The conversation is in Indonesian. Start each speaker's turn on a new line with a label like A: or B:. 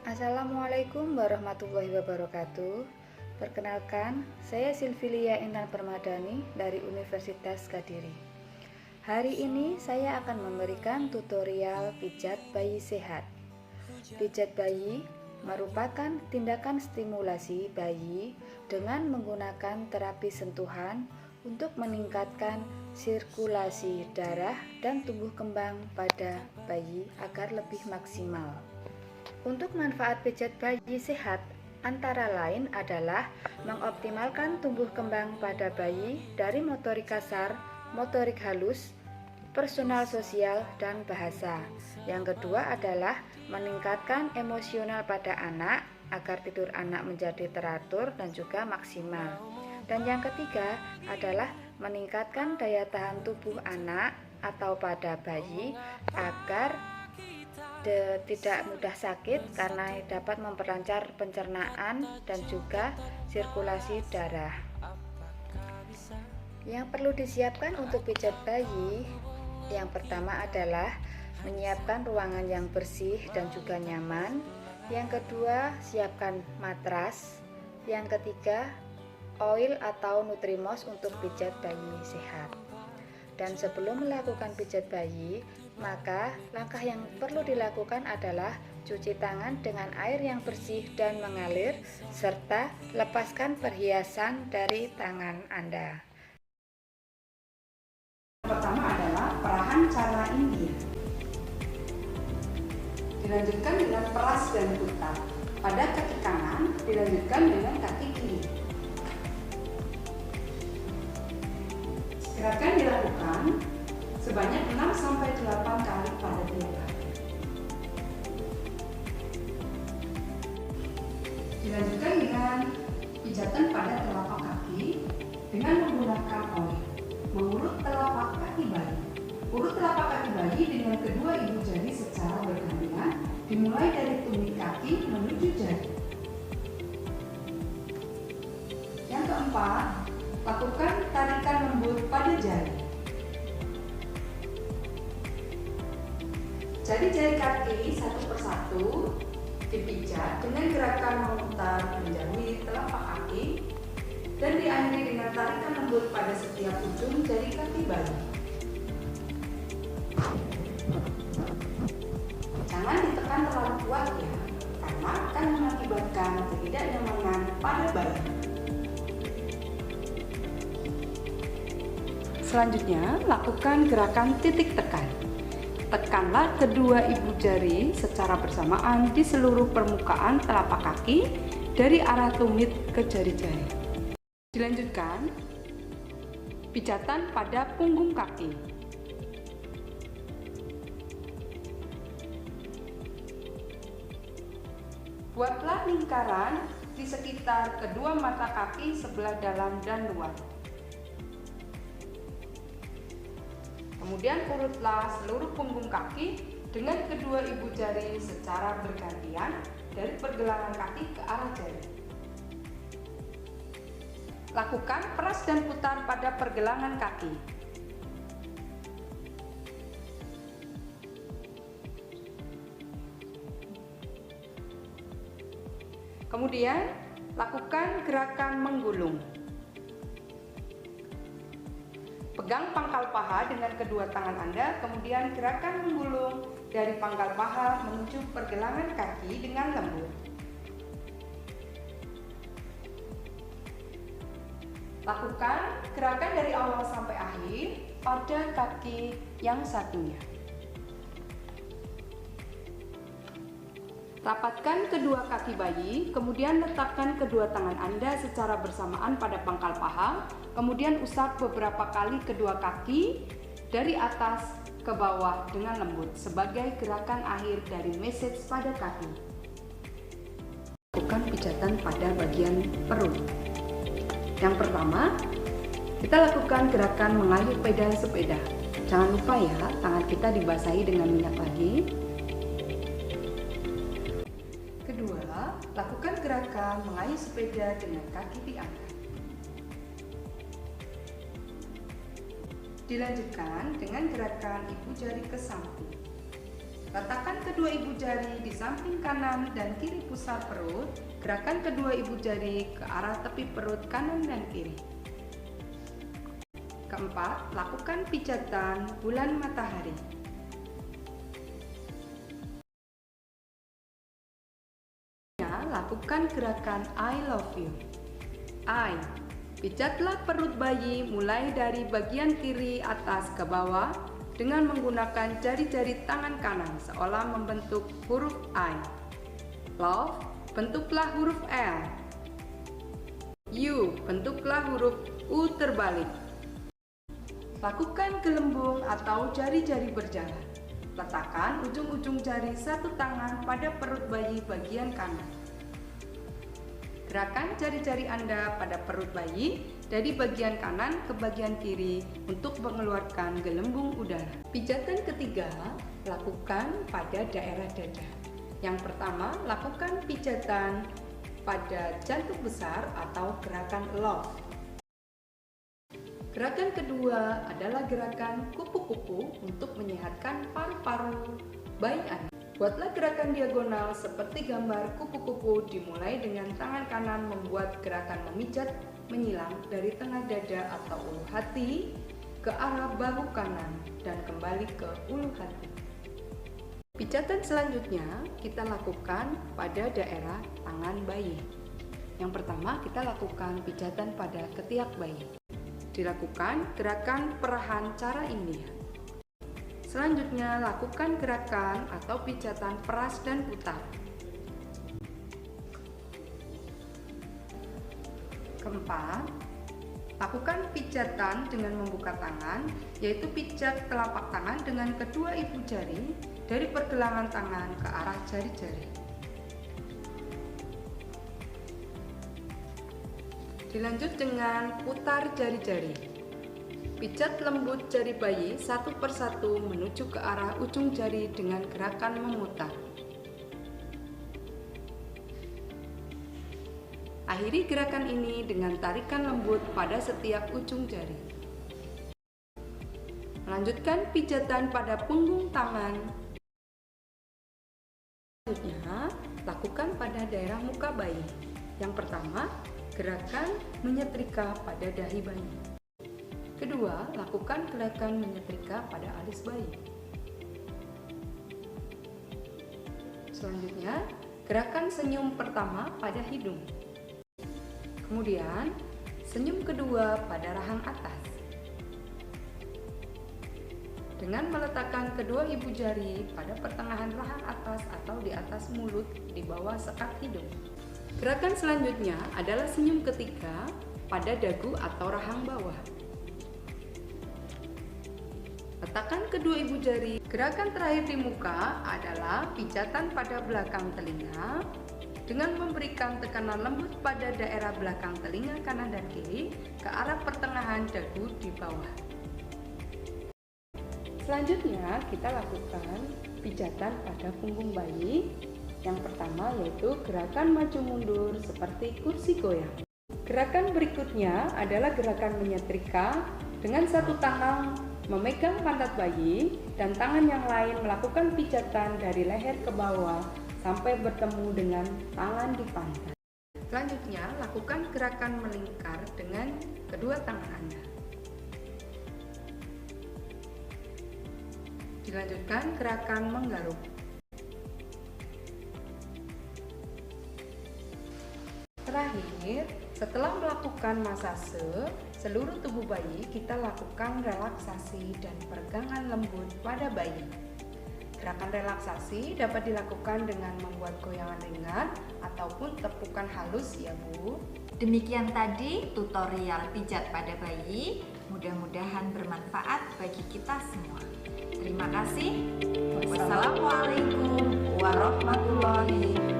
A: Assalamualaikum warahmatullahi wabarakatuh. Perkenalkan, saya Silvilia Intan Permadani dari Universitas Kediri. Hari ini saya akan memberikan tutorial pijat bayi sehat. Pijat bayi merupakan tindakan stimulasi bayi dengan menggunakan terapi sentuhan untuk meningkatkan sirkulasi darah dan tumbuh kembang pada bayi agar lebih maksimal. Untuk manfaat pijat bayi sehat antara lain adalah mengoptimalkan tumbuh kembang pada bayi dari motorik kasar, motorik halus, personal sosial, dan bahasa. Yang kedua adalah meningkatkan emosional pada anak agar tidur anak menjadi teratur dan juga maksimal. Dan yang ketiga adalah meningkatkan daya tahan tubuh anak atau pada bayi agar tidak mudah sakit karena dapat memperlancar pencernaan dan juga sirkulasi darah. Yang perlu disiapkan untuk pijat bayi, yang pertama adalah menyiapkan ruangan yang bersih dan juga nyaman. Yang kedua, siapkan matras. Yang ketiga, oil atau Nutrimos untuk pijat bayi sehat. Dan sebelum melakukan pijat bayi, maka langkah yang perlu dilakukan adalah cuci tangan dengan air yang bersih dan mengalir, serta lepaskan perhiasan dari tangan Anda.
B: Pertama adalah perahan cara India. Dilanjutkan dengan peras dan putar. Pada kaki kanan dilanjutkan dengan kaki kiri. Gerakan dilakukan sebanyak 6-8 kali pada tiap kaki. Dilanjutkan dengan pijatan pada telapak kaki dengan menggunakan oil. Mengurut telapak kaki bayi. Urut telapak kaki bayi dengan kedua ibu jari secara bergantian, dimulai dari tumit kaki menuju jari. Yang keempat, lakukan tarikan lembut pada jari. Jari-jari kaki satu persatu dipijat dengan gerakan memutar menjauhi telapak kaki dan diakhiri dengan tarikan lembut pada setiap ujung jari kaki bayi. Jangan ditekan terlalu kuat ya, karena akan mengakibatkan ketidaknyamanan pada bayi. Selanjutnya, lakukan gerakan titik tekan. Tekanlah kedua ibu jari secara bersamaan di seluruh permukaan telapak kaki dari arah tumit ke jari-jari. Dilanjutkan, pijatan pada punggung kaki. Buatlah lingkaran di sekitar kedua mata kaki sebelah dalam dan luar. Kemudian urutlah seluruh punggung kaki dengan kedua ibu jari secara bergantian dari pergelangan kaki ke arah jari. Lakukan peras dan putar pada pergelangan kaki. Kemudian, lakukan gerakan menggulung. Pegang pangkal paha dengan kedua tangan Anda, kemudian gerakan menggulung dari pangkal paha menuju pergelangan kaki dengan lembut. Lakukan gerakan dari awal sampai akhir pada kaki yang satunya. Rapatkan kedua kaki bayi, kemudian letakkan kedua tangan Anda secara bersamaan pada pangkal paha, kemudian usap beberapa kali kedua kaki dari atas ke bawah dengan lembut sebagai gerakan akhir dari massage pada kaki. Lakukan pijatan pada bagian perut. Yang pertama, kita lakukan gerakan mengayuh pedal sepeda. Jangan lupa ya, tangan kita dibasahi dengan minyak lagi. Kedua, lakukan gerakan mengayuh sepeda dengan kaki diangkat. Dilanjutkan dengan gerakan ibu jari ke samping. Letakkan kedua ibu jari di samping kanan dan kiri pusar perut. Gerakan kedua ibu jari ke arah tepi perut kanan dan kiri. Keempat, lakukan pijatan bulan matahari. Lakukan gerakan I love you. I. Pijatlah perut bayi mulai dari bagian kiri atas ke bawah dengan menggunakan jari-jari tangan kanan seolah membentuk huruf I. Love, bentuklah huruf L. U, bentuklah huruf U terbalik. Lakukan gelembung atau jari-jari berjalan. Letakkan ujung-ujung jari satu tangan pada perut bayi bagian kanan. Gerakan jari-jari Anda pada perut bayi dari bagian kanan ke bagian kiri untuk mengeluarkan gelembung udara. Pijatan ketiga, lakukan pada daerah dada. Yang pertama, lakukan pijatan pada jantung besar atau gerakan love. Gerakan kedua adalah gerakan kupu-kupu untuk menyehatkan paru-paru bayi Anda. Buatlah gerakan diagonal seperti gambar kupu-kupu, dimulai dengan tangan kanan membuat gerakan memijat menyilang dari tengah dada atau ulu hati ke arah bahu kanan dan kembali ke ulu hati. Pijatan selanjutnya kita lakukan pada daerah tangan bayi. Yang pertama kita lakukan pijatan pada ketiak bayi. Dilakukan gerakan perahan cara India. Selanjutnya, lakukan gerakan atau pijatan peras dan putar. Keempat, lakukan pijatan dengan membuka tangan, yaitu pijat telapak tangan dengan kedua ibu jari dari pergelangan tangan ke arah jari-jari. Dilanjut dengan putar jari-jari. Pijat lembut jari bayi satu persatu menuju ke arah ujung jari dengan gerakan memutar. Akhiri gerakan ini dengan tarikan lembut pada setiap ujung jari. Lanjutkan pijatan pada punggung tangan. Selanjutnya, lakukan pada daerah muka bayi. Yang pertama, gerakan menyetrika pada dahi bayi. Kedua, lakukan gerakan menyetrika pada alis bayi. Selanjutnya, gerakan senyum pertama pada hidung. Kemudian, senyum kedua pada rahang atas. Dengan meletakkan kedua ibu jari pada pertengahan rahang atas atau di atas mulut di bawah sekat hidung. Gerakan selanjutnya adalah senyum ketiga pada dagu atau rahang bawah. Letakkan kedua ibu jari. Gerakan terakhir di muka adalah pijatan pada belakang telinga dengan memberikan tekanan lembut pada daerah belakang telinga kanan dan kiri ke arah pertengahan dagu di bawah. Selanjutnya kita lakukan pijatan pada punggung bayi. Yang pertama yaitu gerakan maju mundur seperti kursi goyang. Gerakan berikutnya adalah gerakan menyetrika dengan satu tangan memegang pantat bayi dan tangan yang lain melakukan pijatan dari leher ke bawah sampai bertemu dengan tangan di pantat. Selanjutnya, lakukan gerakan melingkar dengan kedua tangan Anda. Dilanjutkan gerakan menggaruk. Terakhir, setelah melakukan masase seluruh tubuh bayi, kita lakukan relaksasi dan peregangan lembut pada bayi. Gerakan relaksasi dapat dilakukan dengan membuat goyangan ringan ataupun tepukan halus ya Bu.
C: Demikian tadi tutorial pijat pada bayi, mudah-mudahan bermanfaat bagi kita semua. Terima kasih. Wassalamualaikum warahmatullahi wabarakatuh.